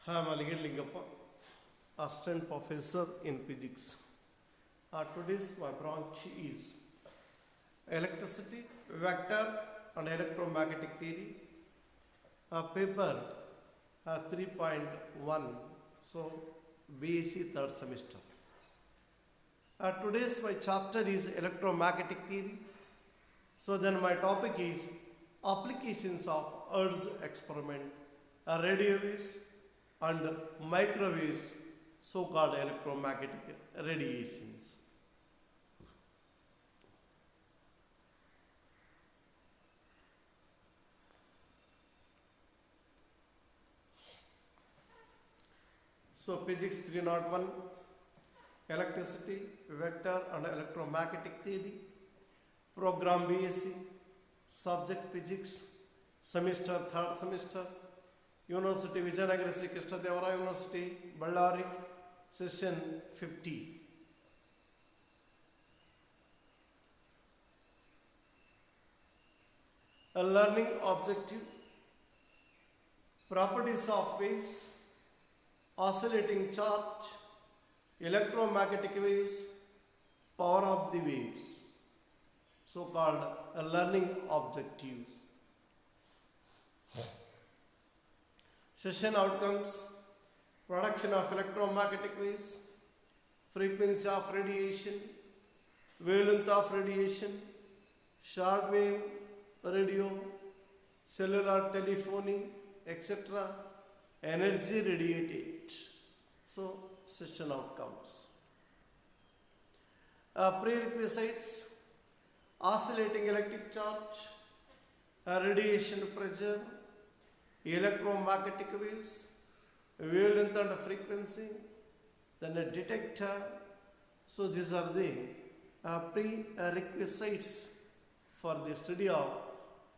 I am Aligar Lingappa, Assistant Professor in Physics. Today's my branch is Electricity, Vector and Electromagnetic Theory, paper 3.1, so BSc third semester. Today's my chapter is Electromagnetic Theory. So then my topic is applications of Earth's experiment, radio waves and microwaves, so-called electromagnetic radiations. So Physics 301, Electricity, Vector and Electromagnetic Theory, Program BSc, Subject Physics, Semester 3rd semester, University Vijayanagara Sri Krishna Devaraya University, Ballari, Session 50. A learning objective, properties of waves, oscillating charge, electromagnetic waves, power of the waves, so called learning objectives. Session outcomes, production of electromagnetic waves, frequency of radiation, wavelength of radiation, short wave radio, cellular telephony, etc., energy radiated. So, session outcomes. Prerequisites, oscillating electric charge, radiation pressure, electromagnetic waves, wavelength and frequency, then a detector. So these are the prerequisites for the study of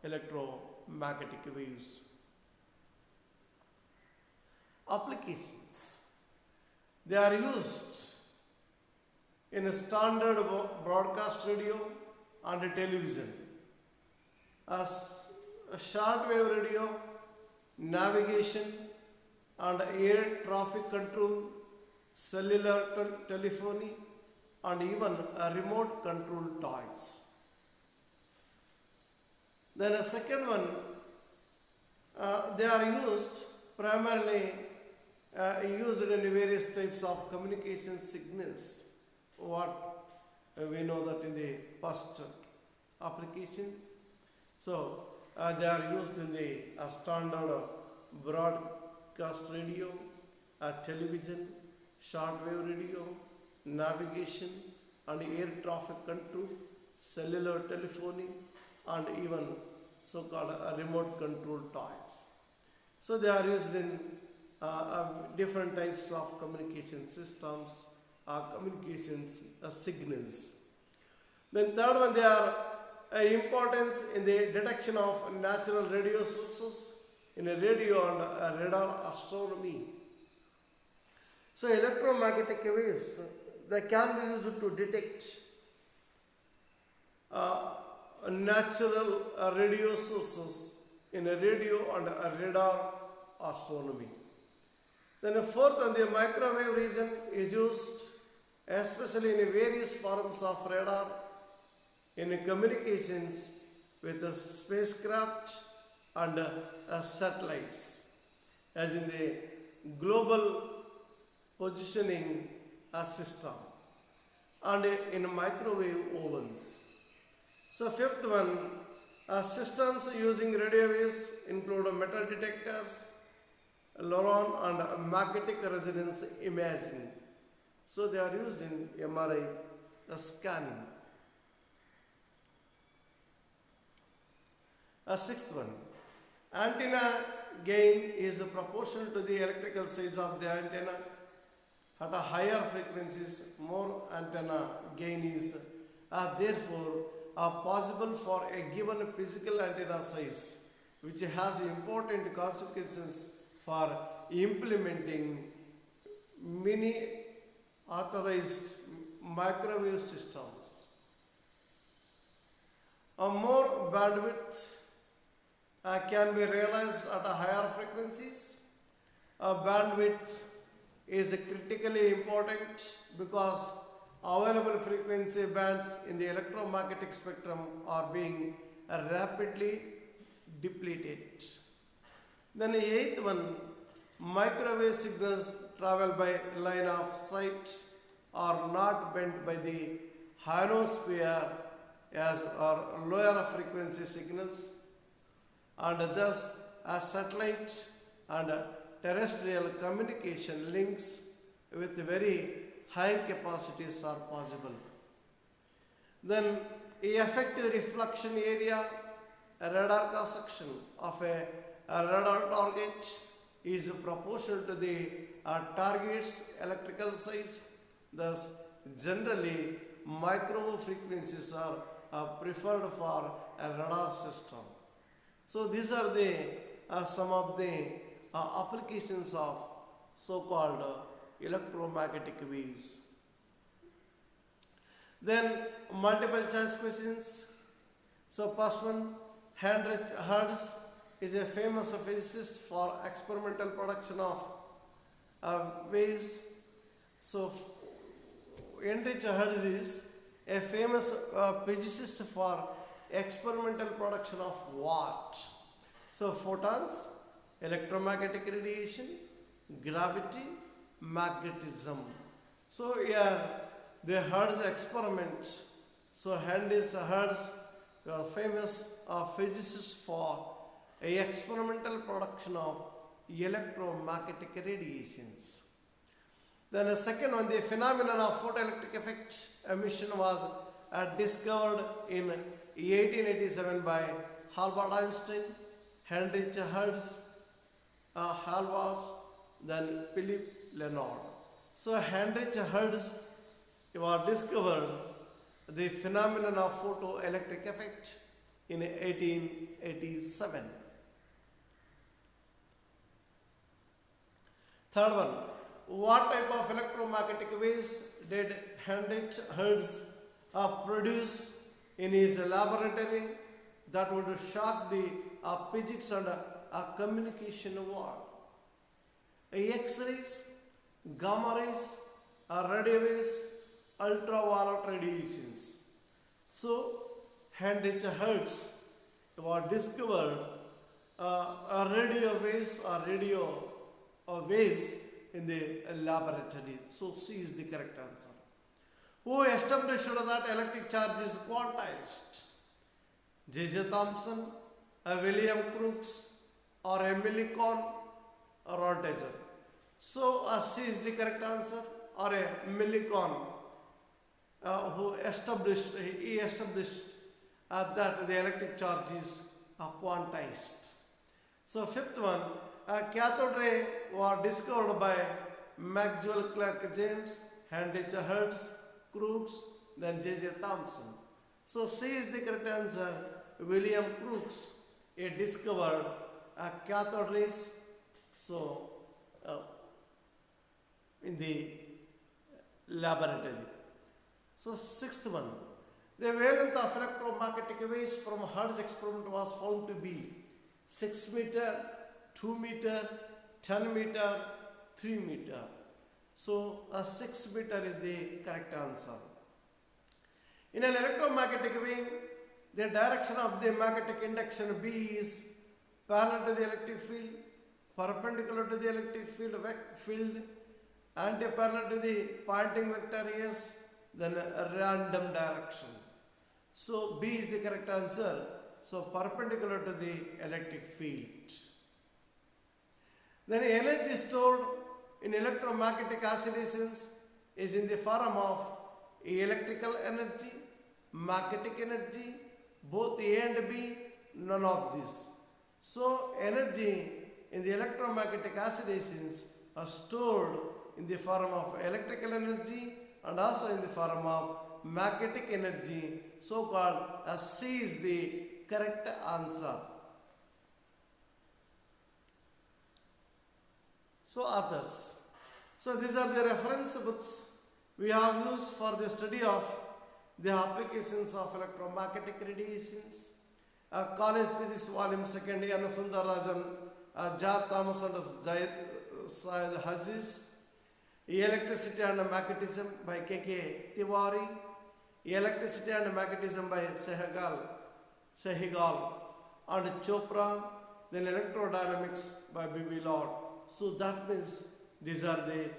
electromagnetic waves. Applications. They are used in a standard broadcast radio and television, as short wave radio, navigation and air traffic control, cellular telephony and even remote control toys. Then a second one, they are used primarily used in various types of communication signals. What we know that in the first applications. So they are used in the standard broadcast radio, television, shortwave radio, navigation and air traffic control, cellular telephony and even so-called remote control toys. So they are used in different types of communication systems, communications signals. Then third one, they are importance in the detection of natural radio sources in a radio and radar astronomy. So electromagnetic waves, they can be used to detect natural radio sources in a radio and a radar astronomy. Then the fourth one, the microwave region is used especially in various forms of radar in communications with a spacecraft and satellites, as in the global positioning system and in microwave ovens. So fifth one, systems using radio waves include metal detectors, LORAN and magnetic resonance imaging. So they are used in MRI scanning. Sixth one, antenna gain is proportional to the electrical size of the antenna. At a higher frequencies, more antenna gain is therefore possible for a given physical antenna size, which has important consequences for implementing miniaturized microwave systems. A more bandwidth can be realized at higher frequencies, bandwidth is critically important because available frequency bands in the electromagnetic spectrum are being rapidly depleted. Then the eighth one, microwave signals travel by line of sight are not bent by the ionosphere as are lower frequency signals, and thus as satellite and terrestrial communication links with very high capacities are possible. Then a effective reflection area, a radar cross section of a radar target is proportional to the target's electrical size. Thus, generally, micro frequencies are preferred for a radar system. So, these are the some of the applications of so-called electromagnetic waves. Then, multiple choice questions. So, first one, Heinrich Hertz is a famous physicist for experimental production of waves. So, Heinrich Hertz is a famous physicist for experimental production of what? So, photons, electromagnetic radiation, gravity, magnetism. So, here the Hertz experiment. So, Heinrich Hertz was famous physicist for a experimental production of electromagnetic radiations. Then the second one, the phenomenon of photoelectric effect emission was discovered in 1887 by Albert Einstein, Heinrich Hertz, Halvas, then Philip Leonard. So Heinrich Hertz was discovered the phenomenon of photoelectric effect in 1887. Third one, what type of electromagnetic waves did Heinrich Hertz produce in his laboratory that would shock the physics and communication world? X-rays, gamma rays, radio waves, ultraviolet radiations. So, Heinrich Hertz was discovered radio waves or radio waves in the laboratory. So, C is the correct answer. Who established that electric charge is quantized? J.J. Thomson, William Crookes, or Emily Kohn, or Röntgen? So, C is the correct answer, or a Millicon, who established that the electric charge is quantized. So, fifth one, cathode ray was discovered by Maxwell Clerk James, Heinrich Hertz, Crookes, then J.J. Thomson. So, C is the correct answer. William Crookes discovered cathode rays. So, in the laboratory. So, sixth one, the wavelength of electromagnetic waves from Hertz experiment was found to be 6 meter, 2 meter, 10 meter, 3 meter. So, 6 meter is the correct answer. In an electromagnetic wave, the direction of the magnetic induction B is parallel to the electric field, perpendicular to the electric field, anti-parallel to the pointing vector S, then a random direction. So, B is the correct answer. So, perpendicular to the electric field. Then energy stored in electromagnetic oscillations is in the form of electrical energy, magnetic energy, both A and B, none of this. So, energy in the electromagnetic oscillations are stored in the form of electrical energy and also in the form of magnetic energy, so called as C is the correct answer. So, authors. So, these are the reference books we have used for the study of the applications of electromagnetic radiations. College Physics Volume 2, N. Sundarajan, Jar Thomas and Syed Haziz. Electricity and Magnetism by K.K. Tiwari. Electricity and Magnetism by Sehgal and Chopra. Then Electrodynamics by B.B. Lord. So that means these are the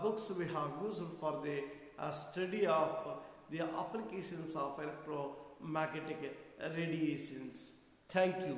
books we have used for the study of the applications of electromagnetic radiations. Thank you.